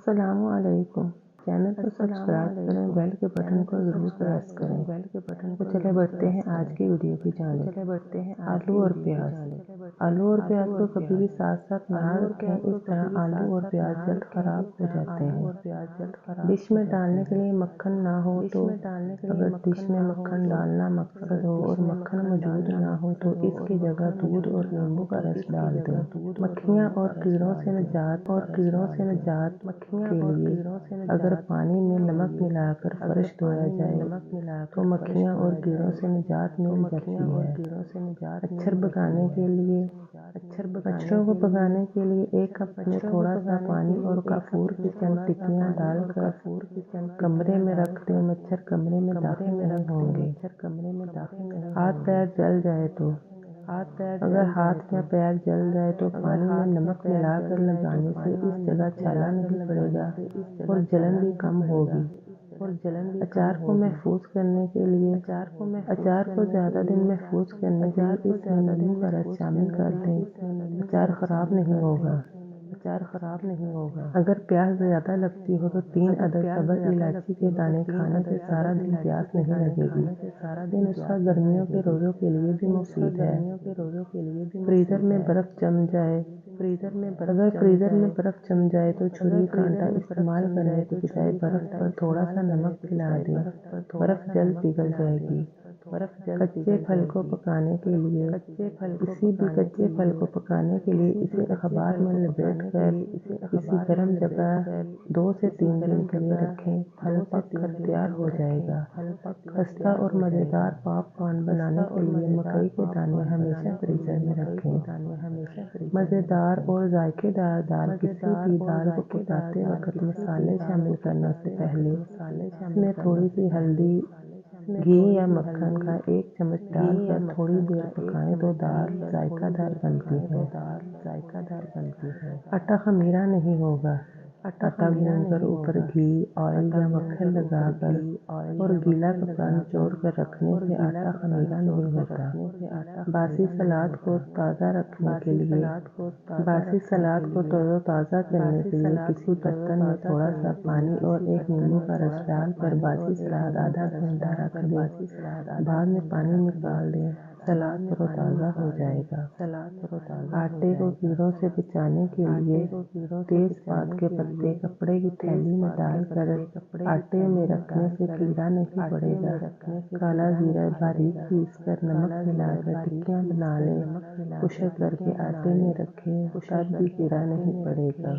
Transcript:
السلام علیکم۔ چینل کو سبسکرائب کریں، بیل کے بٹن کو ضرور پریس کریں۔ تو چلے بڑھتے ہیں آج کی ویڈیو کی جانب۔ آلو اور پیاز۔ آلو اور پیاز کو کبھی بھی ساتھ ساتھ نہ رکھیں، اس طرح آلو اور پیاز جلد خراب ہو جاتے ہیں۔ ڈش میں ڈالنے کے لیے مکھن نہ ہو تو اگر ڈش میں مکھن ڈالنا مقصد ہو اور مکھن موجود نہ ہو تو اس کی جگہ دودھ اور نیمبو کا رس ڈال دیں۔ مکھیاں اور کیڑوں سے نجات کے لیے اگر پانی میں نمک ملا کر فرش دھویا جائے تو مکھیاں اور کیڑوں سے نجات مل جاتی ہے۔ مچھروں کو بھگانے کے لیے ایک کپ میں تھوڑا سا پانی اور کافور کی چند ٹکیاں ڈال کر کمرے میں رکھ دیں، مچھر کمرے میں داخل نہیں ہوں گے۔ ہاتھ پیر جل جائے تو اگر ہاتھ یا پیر جل جائے تو پانی میں نمک ملا کر لگانے سے اس جگہ چھالا نہیں پڑے گا اور جلن بھی کم ہوگی۔ اچار کو محفوظ کرنے کے لیے اچار کو زیادہ دن محفوظ کرنے کے لیے اس میں نیمبو کا رس شامل کر دیں۔ اچار خراب نہیں ہوگا۔ اگر پیاس زیادہ لگتی ہو تو 3 عدد سبز الائچی کے دانے کھانے سے سارا دن پیاس نہیں لگے گی۔ یہ نسخہ گرمیوں کے روزوں کے لیے بھی مفید ہے۔ فریزر میں برف جم جائے۔ اگر فریزر میں برف جم جائے تو چھری کانٹا استعمال کرنے کے بجائے برف پر تھوڑا سا نمک ملا دیں، برف جلد پگھل جائے گی۔ کچے پھل کو پکانے کے لیے کسی بھی کچے پھل کو پکانے کے لیے اسے اخبار میں لپیٹ کر کسی گرم جگہ 2 سے 3 دن کے لیے رکھیں، پھل پک کر تیار ہو جائے گا۔ خستہ اور مزیدار پاپ کارن بنانے کے لیے مکئی کے دانے ہمیشہ فریزر میں رکھیں۔ مزیدار اور ذائقے دار دال۔ کسی بھی دال کو پکاتے وقت مسالے شامل کرنے سے پہلے اس میں تھوڑی سی ہلدی، گھی یا مکھن کا 1 چمچ ڈال کر تھوڑی دیر پکائیں تو دال ذائقہ دار بنتی ہے۔ آٹا خمیرہ نہیں ہوگا۔ آٹا گون کر اوپر گھی، آئل یا مکھن لگا کر اور گیلا کپڑا نچوڑ کر رکھنے سے آٹا خمیرہ نہیں ہوتا۔ باسی سلاد کو تازہ رکھنے کے لیے باسی سلاد کو تر و تازہ کرنے کے لیے کسی برتن میں تھوڑا سا پانی اور 1 نیمبو کا رس ڈال کر باسی سلاد آدھا گھنٹہ رکھ دیں، بعد میں پانی نکال دیں، سلاد تر و تازہ ہو جائے گا۔ آٹے کو کیڑوں سے بچانے کے لیے تیز پات کے پتے کپڑے کی تھیلی میں ڈال کر آٹے میں رکھنے سے کیڑا نہیں پڑے گا۔ کالا زیرہ باریک پیس کر نمک ملا کر ٹکیاں بنا لیں، خشک کر کے آٹے میں رکھیں، تب بھی کیڑا نہیں پڑے گا۔